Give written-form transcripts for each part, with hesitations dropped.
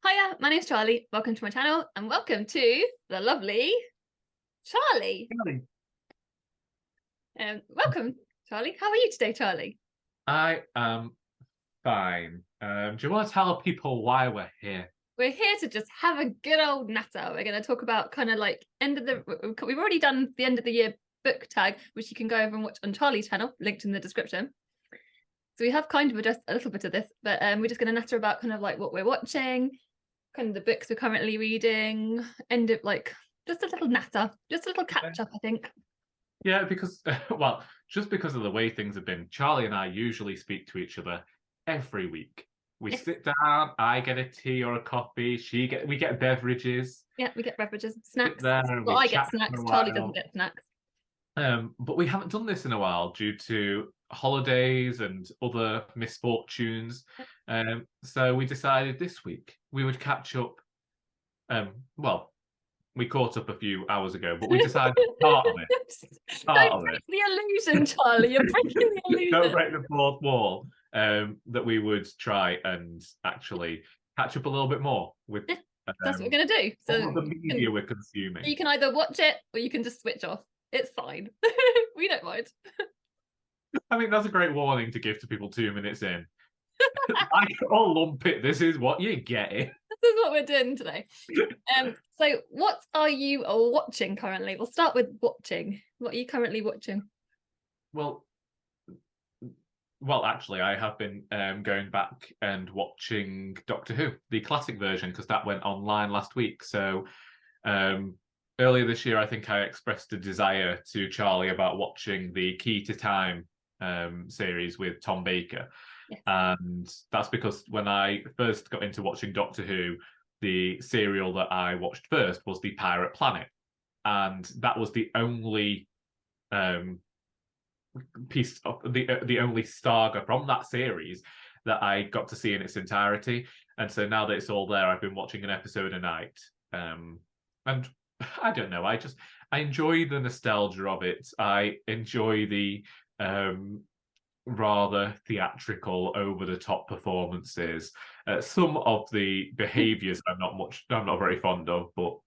Hiya, my name's Charlie. Welcome to my channel and welcome to the lovely Charlie. Really? Welcome, Charlie. How are you today, Charlie? I am fine. Do you want to tell people why we're here? We're here to just have a good old natter. We're going to talk about kind of like we've already done the end of the year book tag, which you can go over and watch on Charlie's channel, linked in the description. So we have kind of addressed a little bit of this, but we're just going to natter about kind of like what we're watching, kind of the books we're currently reading, end of like just a little natter, just a little catch up, I think. Yeah, because well, just because of the way things have been, Charlie and I usually speak to each other every week. We Yes. sit down, I get a tea or a coffee, we get beverages, Yeah, we get beverages, sit snacks. there and Well, we I get chat for snacks. a Charlie doesn't while. get snacks. But we haven't done this in a while due to holidays and other misfortunes. So we decided this week we would catch up. Well, we caught up a few hours ago, but we decided part of it, part Don't of break it, the illusion, Charlie. You're breaking the don't illusion. break the fourth wall, that we would try and actually catch up a little bit more with That's what we're gonna do. all So of the media we're consuming. you can either watch it or you can just switch off. It's fine. We don't mind. I mean, that's a great warning to give to people 2 minutes in. I all lump it. This is what you're getting. This is what we're doing today. So what are you watching currently? We'll start with watching. What are you currently watching? Well, actually, I have been going back and watching Doctor Who, the classic version, because that went online last week. So earlier this year, I think I expressed a desire to Charlie about watching the Key to Time series with Tom Baker. Yes. And that's because when I first got into watching Doctor Who, the serial that I watched first was The Pirate Planet. And that was the only piece of the only saga from that series that I got to see in its entirety. And so now that it's all there, I've been watching an episode a night. And I don't know, I enjoy the nostalgia of it. I enjoy the rather theatrical, over the top performances. Some of the behaviors I'm not very fond of, but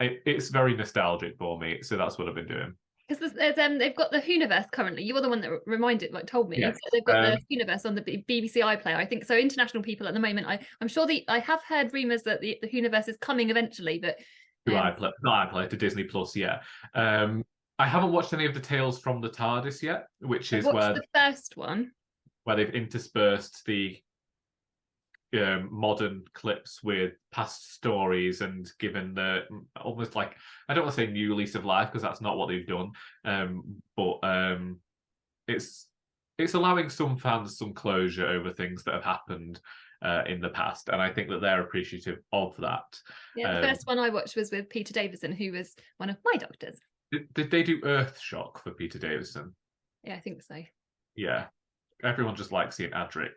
it's very nostalgic for me. So that's what I've been doing. Because they've got the Whoniverse currently. You were the one that reminded, like, told me. Yes. So they've got the Whoniverse on the BBC iPlayer, I think. So international people at the moment, I'm sure I have heard rumors that the Whoniverse is coming eventually, but To iPlayer, not iPlayer, to Disney Plus. Yeah. I haven't watched any of the Tales from the TARDIS yet, which I've is watched the first one. where they've interspersed the modern clips with past stories and given the almost like, I don't want to say new lease of life because that's not what they've done, but it's allowing some fans some closure over things that have happened in the past, and I think that they're appreciative of that. Yeah, the first one I watched was with Peter Davison, who was one of my doctors. Did they do Earthshock for Peter Davison? Yeah, I think so. Yeah, everyone just likes seeing Adric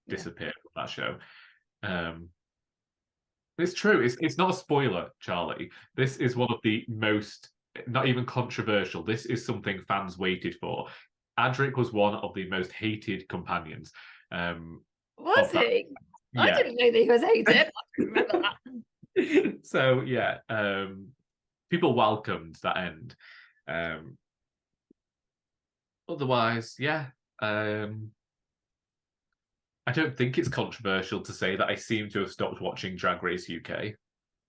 disappear from that show. It's true. It's not a spoiler, Charlie. This is one of the most, not even controversial. This is something fans waited for. Adric was one of the most hated companions. Was he? Yeah. I didn't know that he was hated. I remember that. So yeah, people welcomed that end. Otherwise, yeah. I don't think it's controversial to say that I seem to have stopped watching Drag Race UK.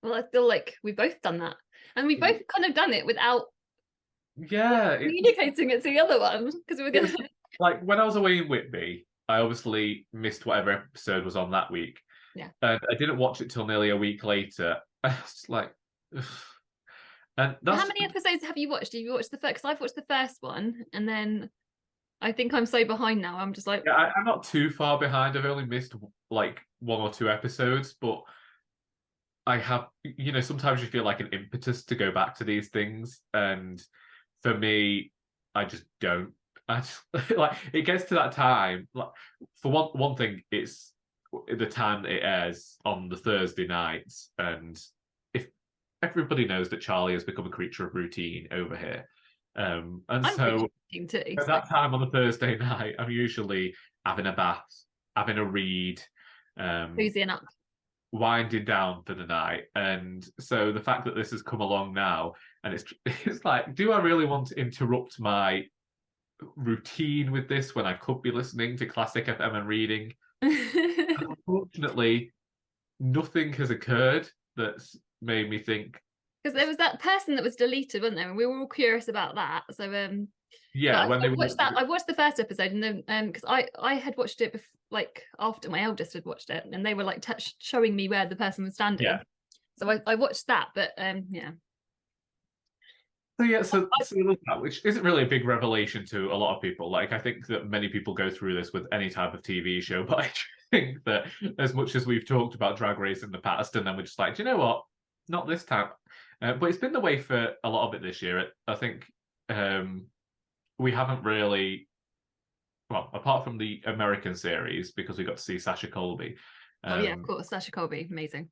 Well, I feel like we've both done that. And we both kind of done it without communicating it to the other one. Because we were going to... Like, when I was away in Whitby, I obviously missed whatever episode was on that week. Yeah. And I didn't watch it till nearly a week later. I was like... Ugh. And that's... How many episodes have you watched? Have you watched the first? Because I've watched the first one, and then I think I'm so behind now. I'm just like... Yeah, I'm not too far behind. I've only missed like 1 or 2 episodes, but I have, sometimes you feel like an impetus to go back to these things. And for me, I just don't. I just, like, it gets to that time. Like, for one thing, it's the time that it airs on the Thursday nights. And if everybody knows that Charlie has become a creature of routine over here. And so too, at that time on the Thursday night, I'm usually having a bath, having a read, Cozying up. winding down for the night. And so the fact that this has come along now, and it's like, do I really want to interrupt my routine with this when I could be listening to classic FM and reading? Unfortunately, nothing has occurred that's made me think. Because there was that person that was deleted, wasn't there? And we were all curious about that. So Yeah, when they watched that. I watched the first episode, and then because I had watched it like after my eldest had watched it, and they were like showing me where the person was standing. Yeah. So I watched that, but yeah. So yeah, so that, which isn't really a big revelation to a lot of people. Like, I think that many people go through this with any type of TV show, but I think that as much as we've talked about Drag Race in the past, and then we're just like, do you know what? Not this time. But it's been the way for a lot of it this year. I think we haven't really, well, apart from the American series, because we got to see Sasha Colby. Oh yeah, of course, Sasha Colby, amazing.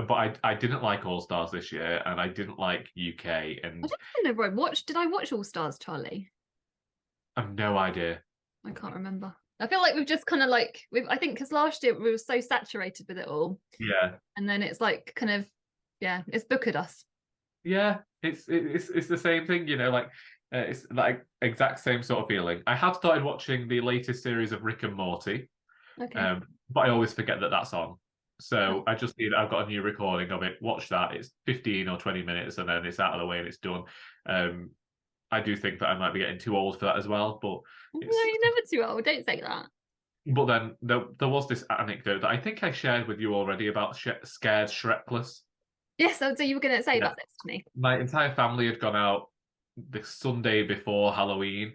But I didn't like All Stars this year, and I didn't like UK. And I don't know if I watched. Did I watch All Stars, Charlie? I have no idea. I can't remember. I feel like we've just kind of like I think because last year we were so saturated with it all. Yeah. And then it's like kind of, yeah, it's bookered us. Yeah, it's the same thing, you know, like it's like exact same sort of feeling. I have started watching the latest series of Rick and Morty, Okay. but I always forget that that's on. So I just need, I've got a new recording of it. Watch that. It's 15 or 20 minutes, and then it's out of the way and it's done. I do think that I might be getting too old for that as well, but No, you're never too old. Don't say that. But then there was this anecdote that I think I shared with you already about Scared Shrekless. Yes, so you were going to say about this to me. My entire family had gone out the Sunday before Halloween.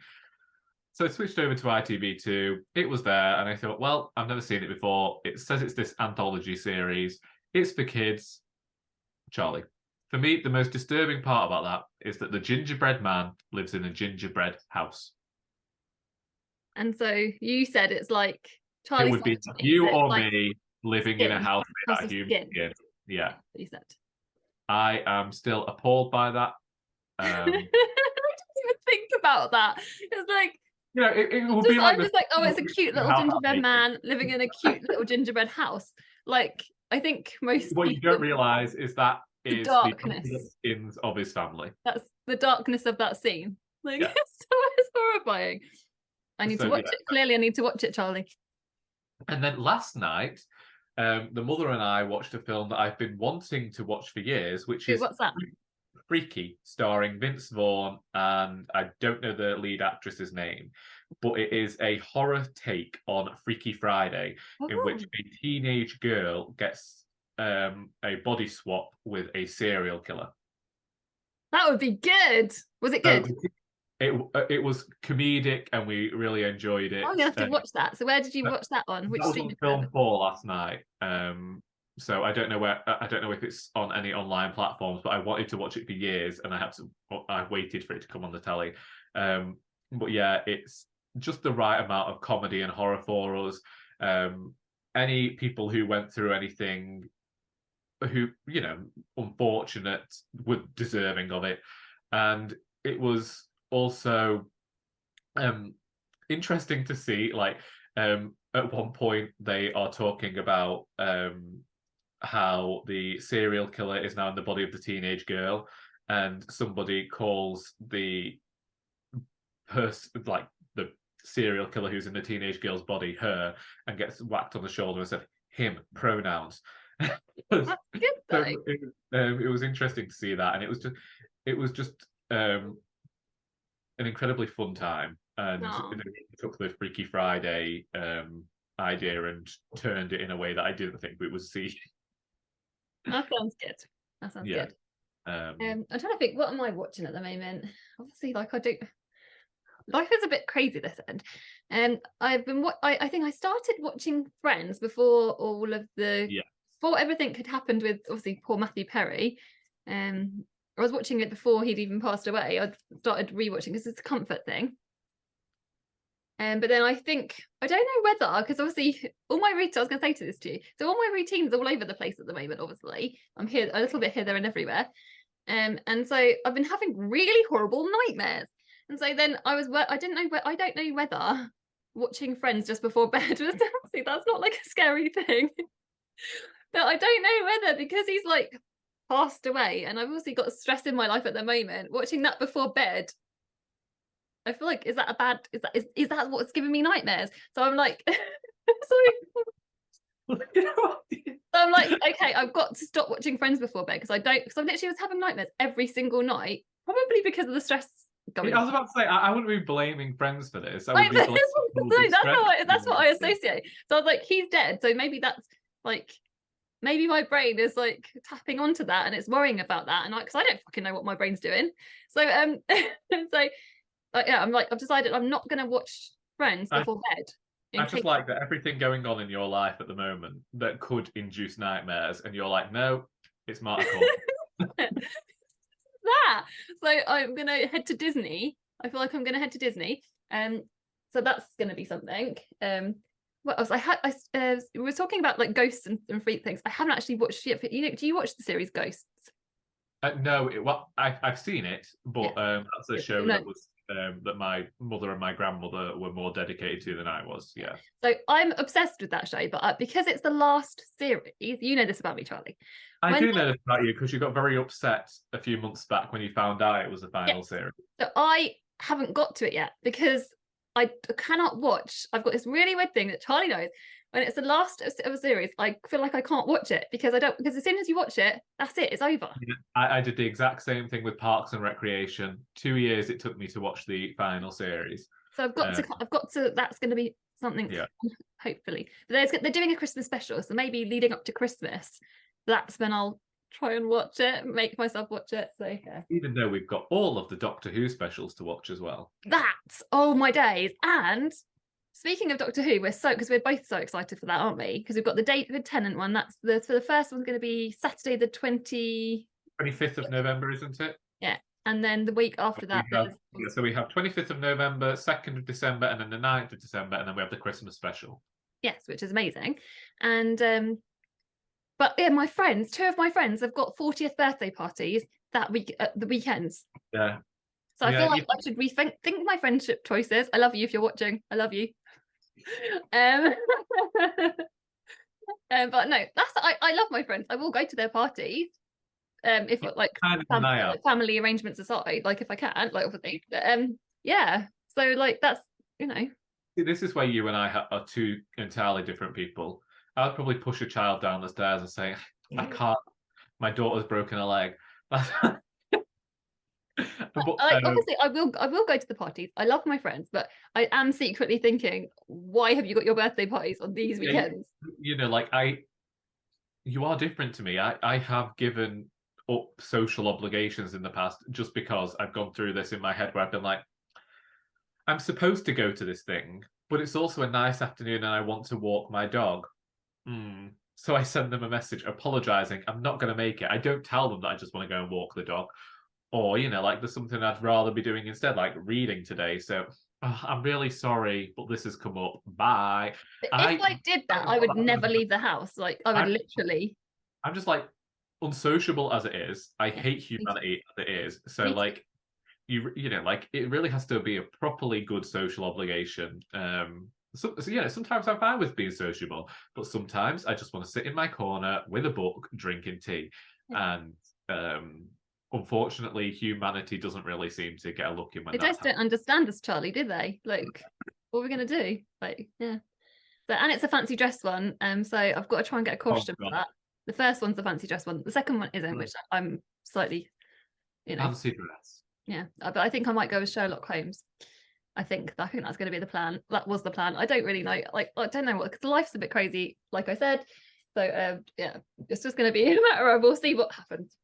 So I switched over to ITV2. It was there, and I thought, well, I've never seen it before. It says it's this anthology series. It's for kids. Charlie. For me, the most disturbing part about that is that the gingerbread man lives in a gingerbread house. And so you said it's like Charlie. It would be you or like me living in a house made out of human skin. skin. Yeah. You said. I am still appalled by that. I didn't even think about that. It's like, you know, it would be like I'm just like, oh, it's a cute little gingerbread man living in a cute little gingerbread house. Like, I think most what you don't realize is that is the darkness skins of his family. That's the darkness of that scene. Like, it's horrifying. I need to watch it. Clearly, I need to watch it, Charlie. And then last night, the mother and I watched a film that I've been wanting to watch for years, which is what's that? Freaky, starring Vince Vaughn, and I don't know the lead actress's name, but it is a horror take on Freaky Friday, in which a teenage girl gets a body swap with a serial killer. That would be good. Was it good? It was comedic, and we really enjoyed it. I'm gonna have to watch that. So where did you watch that on? Which that was on Film 4 last night. So I don't know if it's on any online platforms, but I wanted to watch it for years, and I waited for it to come on the telly. But yeah, it's just the right amount of comedy and horror for us. Any people who went through anything, who, you know, unfortunate, were deserving of it. And it was also interesting to see, like, at one point they are talking about how the serial killer is now in the body of the teenage girl, and somebody calls the person, like the serial killer who's in the teenage girl's body, her, and gets whacked on the shoulder and said, him, pronouns. That's good, though. It was interesting to see that, and it was just an incredibly fun time, and it took the Freaky Friday idea and turned it in a way that I didn't think we would see. That sounds good. That sounds good. I'm trying to think, what am I watching at the moment? Obviously, like, life is a bit crazy this end. I've been I think I started watching Friends before all of the before everything had happened with, obviously, poor Matthew Perry. I was watching it before he'd even passed away. I started rewatching because it's a comfort thing. But then I think, I don't know whether, because obviously all my routines, I was going to say to this to you, so all my routines are all over the place at the moment, obviously. I'm here a little bit here, there and everywhere. And so I've been having really horrible nightmares. And so then I don't know whether watching Friends just before bed was obviously that's not like a scary thing. But I don't know whether because he's like passed away and I've obviously got stress in my life at the moment, watching that before bed, I feel like is that what's giving me nightmares? So I'm like sorry. So I'm like, okay, I've got to stop watching Friends before bed because I literally was having nightmares every single night, probably because of the stress going I on. was about to say, I wouldn't be blaming Friends for this. I would Like, be blaming that's what I associate. So I was like, he's dead. So maybe that's like, maybe my brain is like tapping onto that and it's worrying about that. And because I don't fucking know what my brain's doing. So so yeah, I've decided I'm not gonna watch Friends before bed. I just like that everything going on in your life at the moment that could induce nightmares, and you're like, no, it's Marta. That. So I'm gonna head to Disney. I feel like I'm gonna head to Disney. So that's gonna be something. What else? We were talking about like ghosts and freak things. I haven't actually watched it. But, do you watch the series Ghosts? No, I've seen it, but that's a show that was that my mother and my grandmother were more dedicated to than I was. Yeah. So I'm obsessed with that show, but because it's the last series, you know this about me, Charlie. I do know this about you because you got very upset a few months back when you found out it was the final series. So I haven't got to it yet because I cannot watch. I've got this really weird thing that Charlie knows. When it's the last of a series, I feel like I can't watch it because as soon as you watch it, that's it, it's over. Yeah, I did the exact same thing with Parks and Recreation. 2 years it took me to watch the final series. So I've got to. That's going to be something. Yeah. Hopefully, but they're doing a Christmas special, so maybe leading up to Christmas, that's when I'll try and watch it, make myself watch it. So yeah. Even though we've got all of the Doctor Who specials to watch as well. That's my days. And speaking of Doctor Who, because we're both so excited for that, aren't we? Because we've got the David Tennant one. That's for the first one's going to be Saturday the 25th of November, isn't it? Yeah. And then the week after that, so we have 25th of November, 2nd of December, and then the 9th of December, and then we have the Christmas special. Yes, which is amazing. And but yeah, two of my friends have got 40th birthday parties that week at the weekends. Yeah. So I feel like I should rethink my friendship choices. I love you if you're watching. I love you. But no, I love my friends. I will go to their parties. If like family arrangements aside, like if I can, like obviously. But yeah. So like that's This is where you and I are two entirely different people. I'd probably push a child down the stairs and say, I can't, my daughter's broken a leg. But, obviously I will go to the parties. I love my friends, but I am secretly thinking, why have you got your birthday parties on these weekends? You are different to me. I have given up social obligations in the past just because I've gone through this in my head where I've been like, I'm supposed to go to this thing, but it's also a nice afternoon and I want to walk my dog. So I send them a message apologizing. I'm not going to make it. I don't tell them that I just want to go and walk the dog. Or, there's something I'd rather be doing instead, like reading today. So I'm really sorry, but this has come up. Bye. If I did that, I would never leave the house. Like, I would literally. I'm just like, unsociable as it is. I hate humanity as it is. So, like, it really has to be a properly good social obligation. So sometimes I'm fine with being sociable, but sometimes I just want to sit in my corner with a book, drinking tea. And unfortunately, humanity doesn't really seem to get a look in when they just don't understand us, Charlie, do they? Like, what are we going to do? Like, yeah. So, and it's a fancy dress one. So I've got to try and get a costume for that. The first one's the fancy dress one. The second one isn't, which I'm slightly, fancy dress. Yeah, but I think I might go with Sherlock Holmes. I think that's going to be the plan. That was the plan. I don't really know. Like, I don't know what, because life's a bit crazy, like I said. So yeah, it's just going to be a matter of we'll see what happens.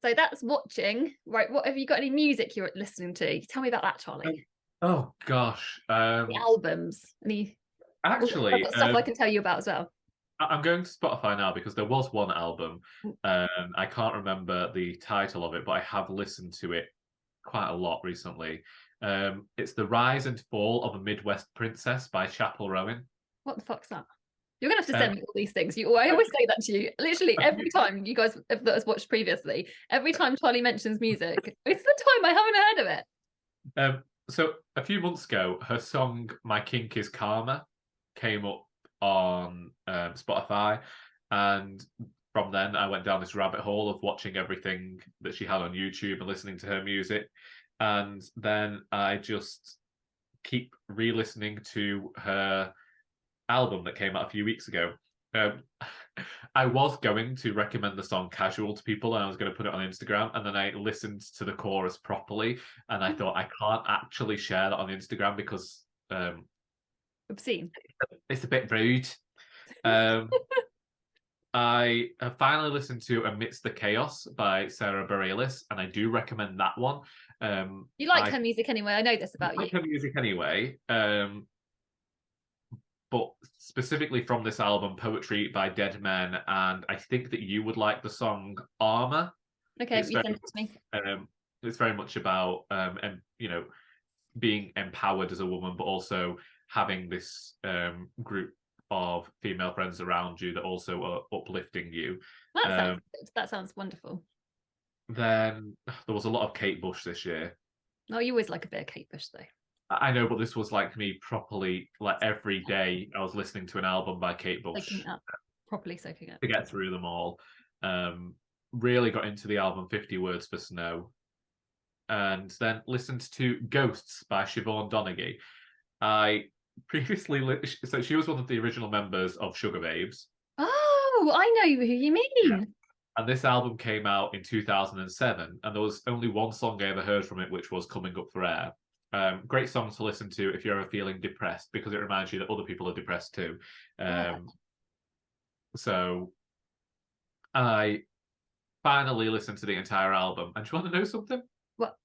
So that's watching. Right, what have you got? Any music you're listening to? Tell me about that, Charlie. Oh gosh, the albums. Actually, I've got stuff I can tell you about as well. I'm going to Spotify now because there was one album. I can't remember the title of it, but I have listened to it quite a lot recently. It's The Rise and Fall of a Midwest Princess by Chapel Rowan. What the fuck's that? You're gonna have to send me all these things. I always say that to you. Literally every time you guys that has watched previously, every time Charlie mentions music, it's the time I haven't heard of it. So a few months ago, her song "My Kink Is Karma" came up on Spotify, and from then I went down this rabbit hole of watching everything that she had on YouTube and listening to her music, and then I just keep re-listening to her album that came out a few weeks ago. Um, I was going to recommend the song "Casual" to people, and I was going to put it on Instagram. And then I listened to the chorus properly, and I thought I can't actually share that on Instagram because Obscene. it's a bit rude. Um, I have finally listened to "Amidst the Chaos" by Sarah Bareilles, and I do recommend that one. You like I her music anyway. I know this about like you. her music anyway. But specifically from this album, Poetry by Dead Men, and I think that you would like the song Armor. Okay, It's you very sent it to me. it's very much about and being empowered as a woman, but also having this group of female friends around you that also are uplifting you. That sounds good. That sounds wonderful. Then there was a lot of Kate Bush this year. Oh, you always like a bit of Kate Bush, though. I know, but this was like me properly, like every day I was listening to an album by Kate Bush. Soaking it up. Properly soaking it up. To get through them all. Really got into the album 50 Words for Snow. And then listened to Ghosts by Siobhan Donaghy. I previously, so she was one of the original members of Sugar Babes. Oh, I know who you mean. Yeah. And this album came out in 2007, and there was only one song I ever heard from it, which was Coming Up for Air. Great song to listen to if you're ever feeling depressed, because it reminds you that other people are depressed too. So I finally listened to the entire album. And do you want to know something? What?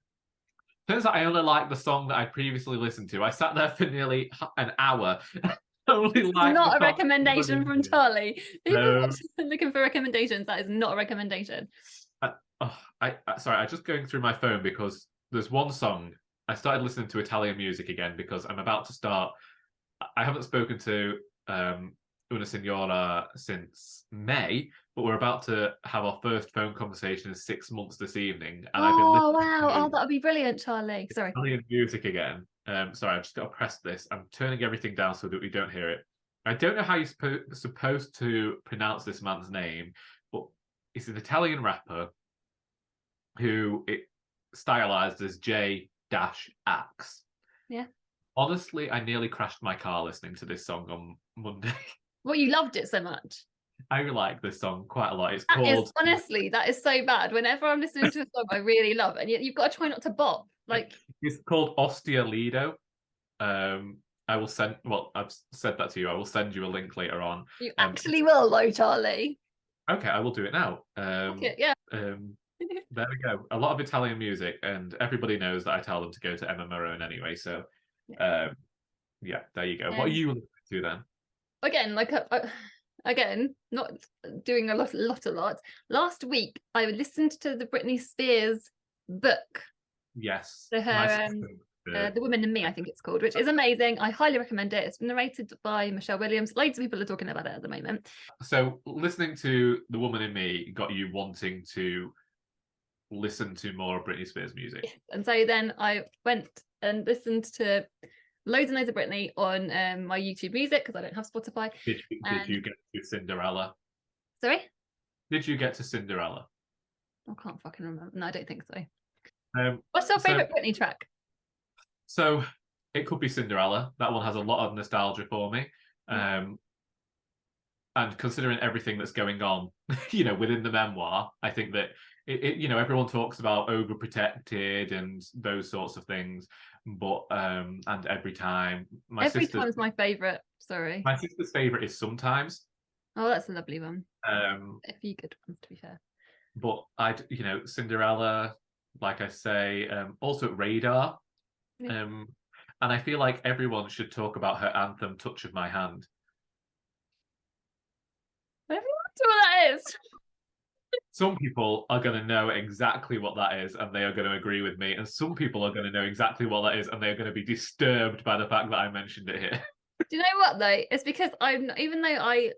Turns out I only liked the song that I previously listened to. I sat there for nearly an hour. Only liked Not a the song recommendation from Charlie. People No. looking for recommendations. That is not a recommendation. Sorry, I'm just going through my phone because there's one song. I started listening to Italian music again because I'm about to start. I haven't spoken to Una Signora since May, but we're about to have our first phone conversation in 6 months this evening. And I've been listening wow. to that would be brilliant, Charlie. Sorry. Italian music again. Sorry, I've just got to press this. I'm turning everything down so that we don't hear it. I don't know how you're supposed to pronounce this man's name, but he's an Italian rapper who it stylized as J-Ax. Yeah. Honestly, I nearly crashed my car listening to this song on Monday. Well, you loved it so much. I like this song quite a lot. It's That called... honestly, that is so bad. Whenever I'm listening to a song I really love, and you've got to try not to bop. Like, it's called Ostia Lido. I will send... Well, I've said that to you. I will send you a link later on. You actually will, though, Charlie. Okay, I will do it now. Okay, yeah. There we go. A lot of Italian music, and everybody knows that I tell them to go to Emma Marone anyway. So, yeah, there you go. What are you listening to then? Again, again, not doing a lot. Last week, I listened to the Britney Spears book. Yes. So her, The Woman in Me, I think it's called, which is amazing. I highly recommend it. It's narrated by Michelle Williams. Loads of people are talking about it at the moment. So listening to The Woman in Me got you wanting to listen to more Britney Spears music. Yes. And so then I went and listened to loads and loads of Britney on my YouTube Music because I don't have Spotify. Did you get to Cinderella? Sorry? Did you get to Cinderella? I can't fucking remember. No, I don't think so. What's your favourite Britney track? So it could be Cinderella. That one has a lot of nostalgia for me. And considering everything that's going on, within the memoir, I think that everyone talks about overprotected and those sorts of things, but and every time every time is my favorite. Sorry, my sister's favorite is Sometimes. Oh, that's a lovely one. A few good ones, to be fair. But Cinderella, like I say, also Radar. And I feel like everyone should talk about her anthem, Touch of My Hand. Everyone knows what that is. Some people are going to know exactly what that is and they are going to agree with me. And some people are going to know exactly what that is and they're going to be disturbed by the fact that I mentioned it here. Do you know what, though? It's because even though I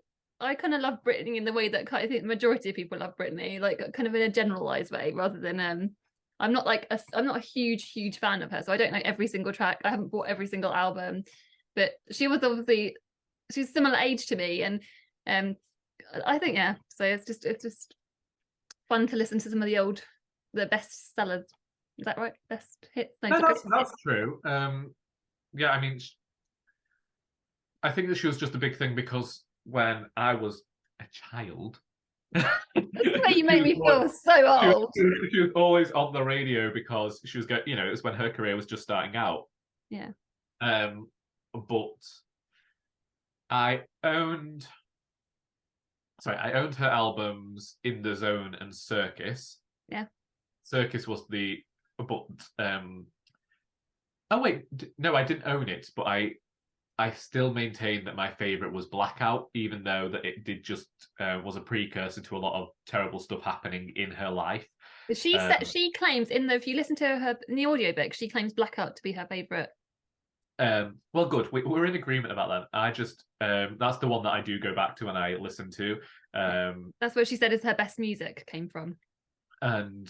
kind of love Britney in the way that I think the majority of people love Britney, like kind of in a generalized way rather than I'm not like I'm not a huge fan of her, so I don't know every single track. I haven't bought every single album, but she was obviously she's similar age to me, and I think yeah. So it's just fun to listen to some of the best sellers. Is that right? Best hits? No, that's true. Yeah, I mean, I think that she was just a big thing because when I was a child, That's the way you make me feel so old. She was always on the radio because she was it was when her career was just starting out. Yeah. But I owned her albums In the Zone and Circus. Yeah. Circus was but oh wait, no, I didn't own it, but I still maintain that my favorite was Blackout, even though that it did just was a precursor to a lot of terrible stuff happening in her life. She claims if you listen to her in the audiobook, she claims Blackout to be her favorite. Well, good. We're in agreement about that. I just that's the one that I do go back to and I listen to. That's where she said is her best music came from. And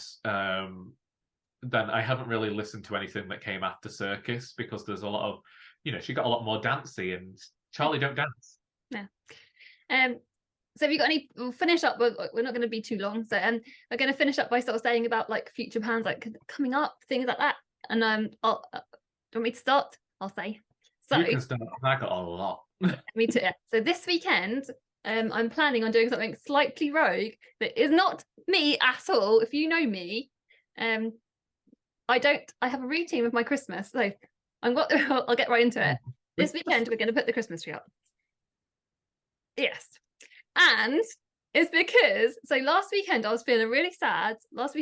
then I haven't really listened to anything that came after Circus because there's a lot of, she got a lot more dancey, and Charlie don't dance. Yeah. So have you got any? We'll finish up. We're not going to be too long. So we're going to finish up by sort of saying about like future plans, like coming up, things like that. And do you want me to start? I'll say. So you can start. I got a lot. Me too. Yeah. So this weekend, I'm planning on doing something slightly rogue that is not me at all. If you know me, I have a routine with my Christmas. So I'll get right into it. This weekend, we're going to put the Christmas tree up. Yes. And it's because, so last weekend I was feeling really sad. I've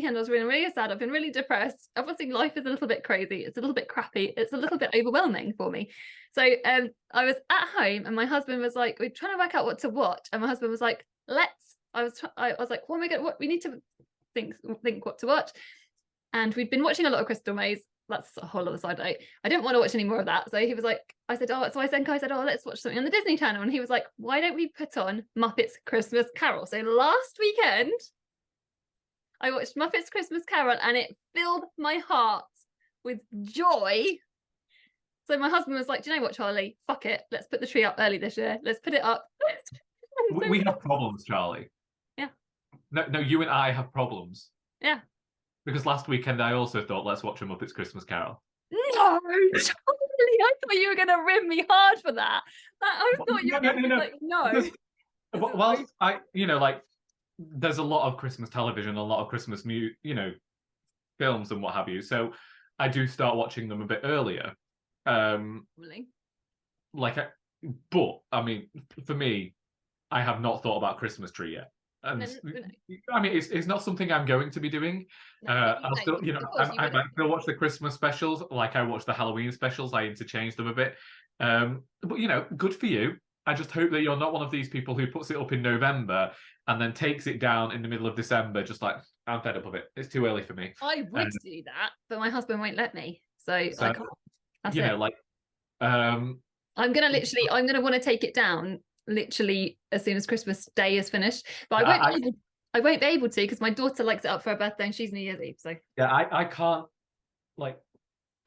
been really depressed. Obviously life is a little bit crazy. It's a little bit crappy. It's a little bit overwhelming for me. So I was at home and my husband was like, we're trying to work out what to watch. And my husband was like, I was like, what am I going to watch? We need to think what to watch. And we'd been watching a lot of Crystal Maze. That's a whole other side. I didn't want to watch any more of that. So he was like, I said, let's watch something on the Disney Channel. And he was like, why don't we put on Muppets Christmas Carol? So last weekend, I watched Muppets Christmas Carol and it filled my heart with joy. So my husband was like, do you know what, Charlie? Fuck it. Let's put the tree up early this year. Let's put it up. We have problems, Charlie. Yeah. No, you and I have problems. Yeah. Because last weekend I also thought, let's watch a Muppets Christmas Carol. No, Charlie, I thought you were going to rim me hard for that. I thought you were going to be like, no. Because, whilst there's a lot of Christmas television, a lot of Christmas, films and what have you. So I do start watching them a bit earlier. Really? But I mean, for me, I have not thought about Christmas tree yet. And I mean, it's not something I'm going to be doing. I'll still, I might still watch the Christmas specials, like I watch the Halloween specials. I interchange them a bit. But good for you. I just hope that you're not one of these people who puts it up in November and then takes it down in the middle of December, just like, I'm fed up of it. It's too early for me. I would do that, but my husband won't let me. So I can't. That's it. I'm gonna want to take it down literally as soon as Christmas Day is finished, but I won't be able to because my daughter likes it up for her birthday and she's New Year's Eve. So yeah, I can't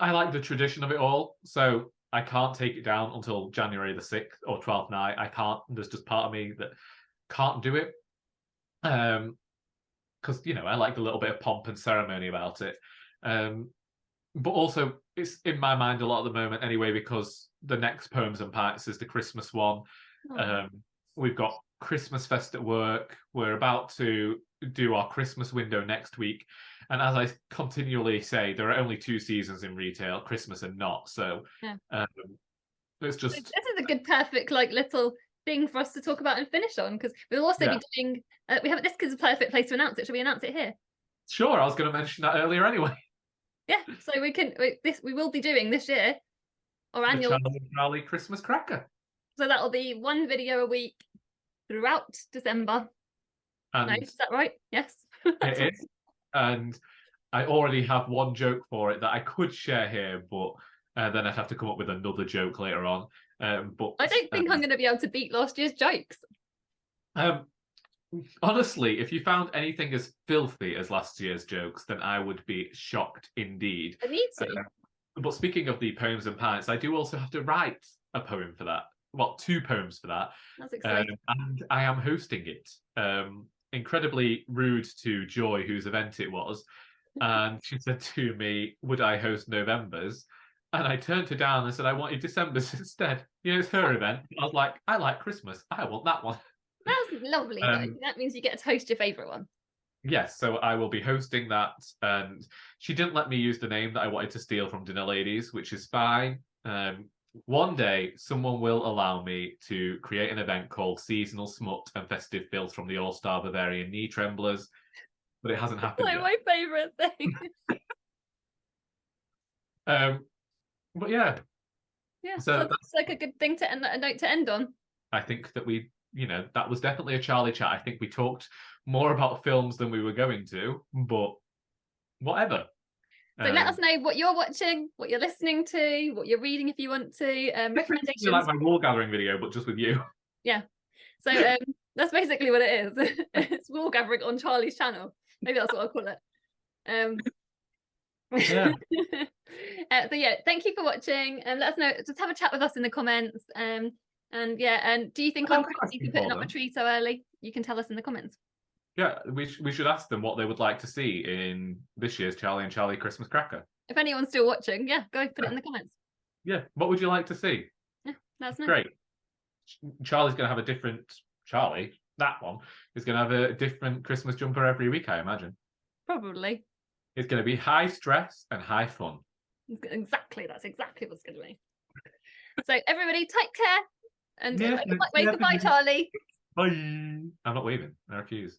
I like the tradition of it all, so I can't take it down until January the 6th or 12th night. I can't. There's just part of me that can't do it, because I like a little bit of pomp and ceremony about it, but also it's in my mind a lot at the moment anyway because the next Poems and Pipes is the Christmas one. We've got Christmas Fest at work. We're about to do our Christmas window next week. And as I continually say, there are only 2 seasons in retail, Christmas and not. So it's just... This is a good, perfect, little thing for us to talk about and finish on, because we'll also be doing... this is a perfect place to announce it. Should we announce it here? Sure, I was going to mention that earlier anyway. Yeah, so we will be doing this year our annual... Charlie Christmas Cracker. So that'll be 1 video a week throughout December. And is that right? Yes. It is. And I already have one joke for it that I could share here, but then I'd have to come up with another joke later on. But I don't think I'm going to be able to beat last year's jokes. Honestly, if you found anything as filthy as last year's jokes, then I would be shocked indeed. I need to. But speaking of the poems and pints, I do also have to write a poem for that. Well, 2 poems for that. That's exciting. And I am hosting it. Incredibly rude to Joy, whose event it was. And she said to me, would I host November's? And I turned her down and said, I wanted December's instead. You know, it's her event. I was like, I like Christmas. I want that one. That's lovely, though. That means you get to host your favourite one. Yes, so I will be hosting that. And she didn't let me use the name that I wanted to steal from Dinner Ladies, which is fine. One day, someone will allow me to create an event called Seasonal Smut and Festive Filth from the All-Star Bavarian Knee Tremblers, but it hasn't happened yet. My favourite thing. But yeah. Yeah, so that's like a good thing to end, a note to end on. I think that we, that was definitely a Charlie chat. I think we talked more about films than we were going to, but whatever. So let us know what you're watching, what you're listening to, what you're reading if you want to. Recommendations. Like my wool gathering video, but just with you. Yeah. So that's basically what it is. It's wool gathering on Charlie's channel. Maybe that's what I'll call it. Yeah. So yeah, thank you for watching. And let us know. Just have a chat with us in the comments. And do you think I'm crazy for putting up a tree so early? You can tell us in the comments. Yeah, we should ask them what they would like to see in this year's Charlie and Charlie Christmas Cracker. If anyone's still watching, yeah, go put it in the comments. Yeah, what would you like to see? Yeah, that's nice. Great. Charlie's going to have a different... Charlie, that one, is going to have a different Christmas jumper every week, I imagine. Probably. It's going to be high stress and high fun. Exactly, that's exactly what's going to be. So everybody, take care. And Yeah, goodbye, Charlie. Bye. I'm not waving. I refuse.